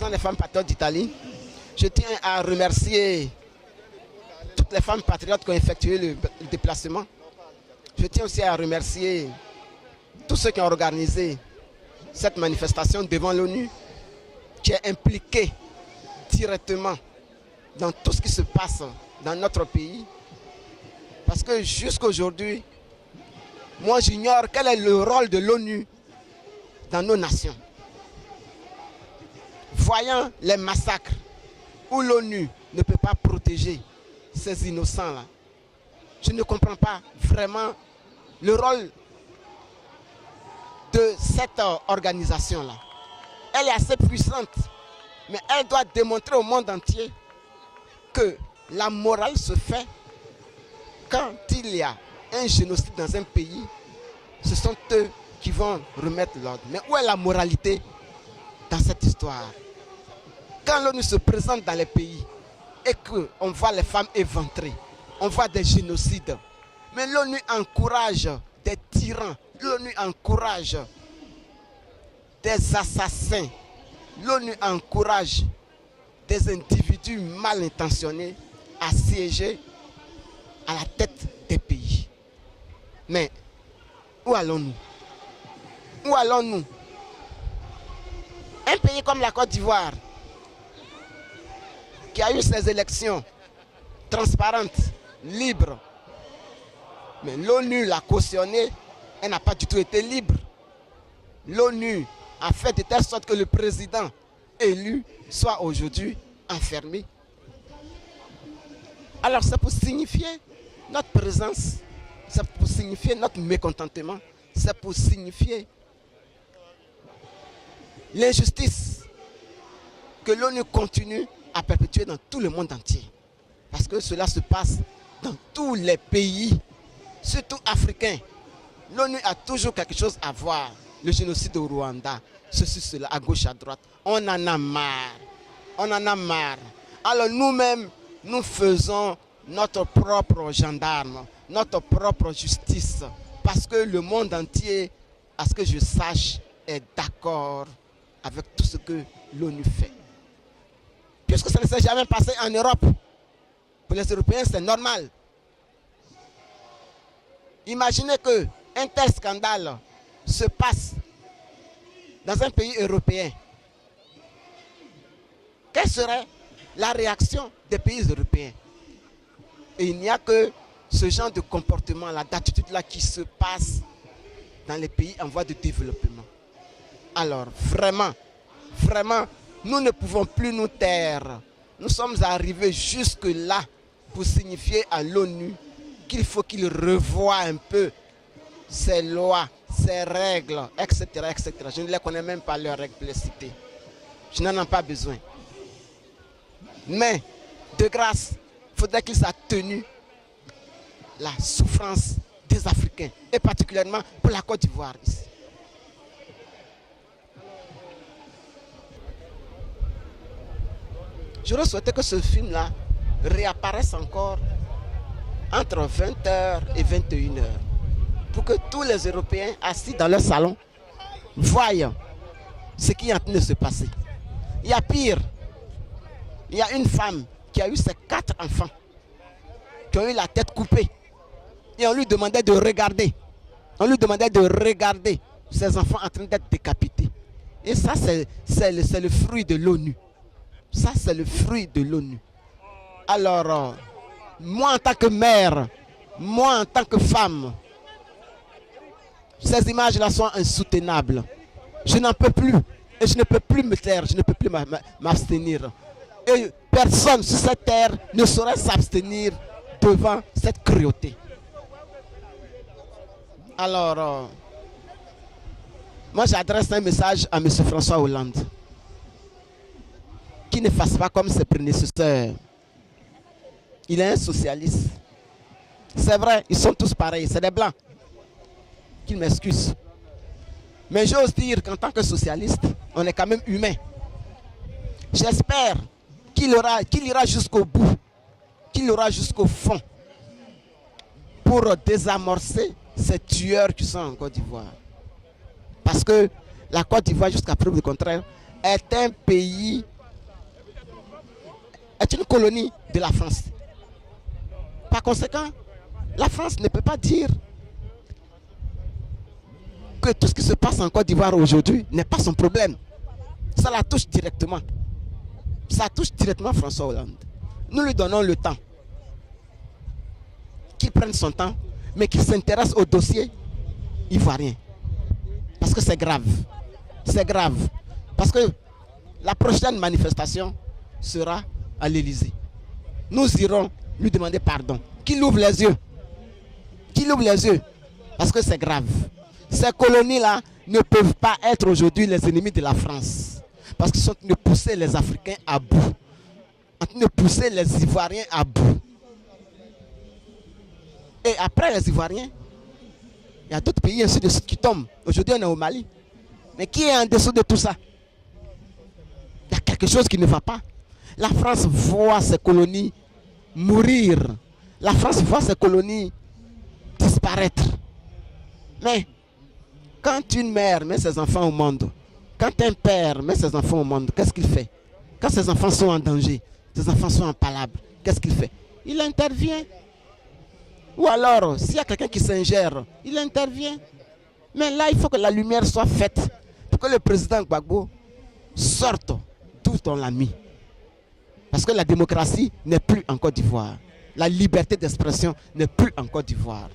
président des femmes patriotes d'Italie, je tiens à remercier toutes les femmes patriotes qui ont effectué le déplacement. Je tiens aussi à remercier tous ceux qui ont organisé cette manifestation devant l'ONU, qui est impliqué directement dans tout ce qui se passe dans notre pays. Parce que jusqu'à aujourd'hui, moi j'ignore quel est le rôle de l'ONU dans nos nations. Voyant les massacres où l'ONU ne peut pas protéger ces innocents-là, je ne comprends pas vraiment le rôle de cette organisation-là. Elle est assez puissante, mais elle doit démontrer au monde entier que la morale se fait quand il y a un génocide dans un pays. Ce sont eux qui vont remettre l'ordre. Mais où est la moralité dans cette histoire? Quand l'ONU se présente dans les pays et qu'on voit les femmes éventrées, on voit des génocides, mais l'ONU encourage des tyrans, l'ONU encourage des assassins, l'ONU encourage des individus mal intentionnés à siéger à la tête des pays. Mais où allons-nous? Où allons-nous? Un pays comme la Côte d'Ivoire, qui a eu ses élections transparentes, libres, mais l'ONU l'a cautionné, elle n'a pas du tout été libre. L'ONU a fait de telle sorte que le président élu soit aujourd'hui enfermé. Alors c'est pour signifier notre présence, c'est pour signifier notre mécontentement, c'est pour signifier l'injustice que l'ONU continue à perpétuer dans tout le monde entier. Parce que cela se passe dans tous les pays, surtout africains. L'ONU a toujours quelque chose à voir. Le génocide au Rwanda, ceci, cela, à gauche, à droite. On en a marre. On en a marre. Alors nous-mêmes, nous faisons notre propre gendarme, notre propre justice. Parce que le monde entier, à ce que je sache, est d'accord avec tout ce que l'ONU fait. Puisque ça ne s'est jamais passé en Europe. Pour les Européens, c'est normal. Imaginez qu'un tel scandale se passe dans un pays européen. Quelle serait la réaction des pays européens? Et il n'y a que ce genre de comportement-là, d'attitude-là qui se passe dans les pays en voie de développement. Alors, vraiment, nous ne pouvons plus nous taire. Nous sommes arrivés jusque-là pour signifier à l'ONU qu'il faut qu'il revoie un peu ses lois, ses règles, etc., etc. Je ne les connais même pas, leurs règles précitées. Je n'en ai pas besoin. Mais, de grâce, il faudrait qu'ils atténuent la souffrance des Africains, et particulièrement pour la Côte d'Ivoire ici. J'aurais souhaité que ce film-là réapparaisse encore entre 20h et 21h pour que tous les Européens assis dans leur salon voient ce qui est en train de se passer. Il y a pire. Il y a une femme qui a eu ses 4 enfants qui ont eu la tête coupée et on lui demandait de regarder. On lui demandait de regarder ses enfants en train d'être décapités. Et ça, c'est le fruit de l'ONU. Ça, c'est le fruit de l'ONU. Alors, moi en tant que mère, moi en tant que femme, ces images-là sont insoutenables. Je n'en peux plus. Et je ne peux plus me taire, je ne peux plus m'abstenir. Et personne sur cette terre ne saurait s'abstenir devant cette cruauté. Alors, moi j'adresse un message à M. François Hollande. Qui ne fasse pas comme ses prédécesseurs. Il est un socialiste. C'est vrai, ils sont tous pareils, c'est des blancs. Qu'il m'excuse. Mais j'ose dire qu'en tant que socialiste, on est quand même humain. J'espère qu'il ira jusqu'au bout, qu'il ira jusqu'au fond pour désamorcer ces tueurs qui sont en Côte d'Ivoire. Parce que la Côte d'Ivoire, jusqu'à preuve du contraire, est un pays est une colonie de la France. Par conséquent, la France ne peut pas dire que tout ce qui se passe en Côte d'Ivoire aujourd'hui n'est pas son problème. Ça la touche directement. Ça touche directement François Hollande. Nous lui donnons le temps. Qu'il prenne son temps, mais qu'il s'intéresse au dossier ivoirien. Parce que c'est grave. C'est grave. Parce que la prochaine manifestation sera à l'Élysée. Nous irons lui demander pardon. Qu'il ouvre les yeux. Qu'il ouvre les yeux. Parce que c'est grave. Ces colonies-là ne peuvent pas être aujourd'hui les ennemis de la France. Parce qu'ils sont en train de pousser les Africains à bout. En train de pousser les Ivoiriens à bout. Et après les Ivoiriens, il y a d'autres pays ainsi de suite qui tombent. Aujourd'hui, on est au Mali. Mais qui est en dessous de tout ça? Il y a quelque chose qui ne va pas. La France voit ses colonies mourir. La France voit ses colonies disparaître. Mais quand une mère met ses enfants au monde, quand un père met ses enfants au monde, qu'est-ce qu'il fait? Quand ses enfants sont en danger, ses enfants sont en palabre, qu'est-ce qu'il fait? Il intervient. Ou alors, s'il y a quelqu'un qui s'ingère, il intervient. Mais là, il faut que la lumière soit faite pour que le président Gbagbo sorte d'où on l'a mis. Parce que la démocratie n'est plus en Côte d'Ivoire. La liberté d'expression n'est plus en Côte d'Ivoire.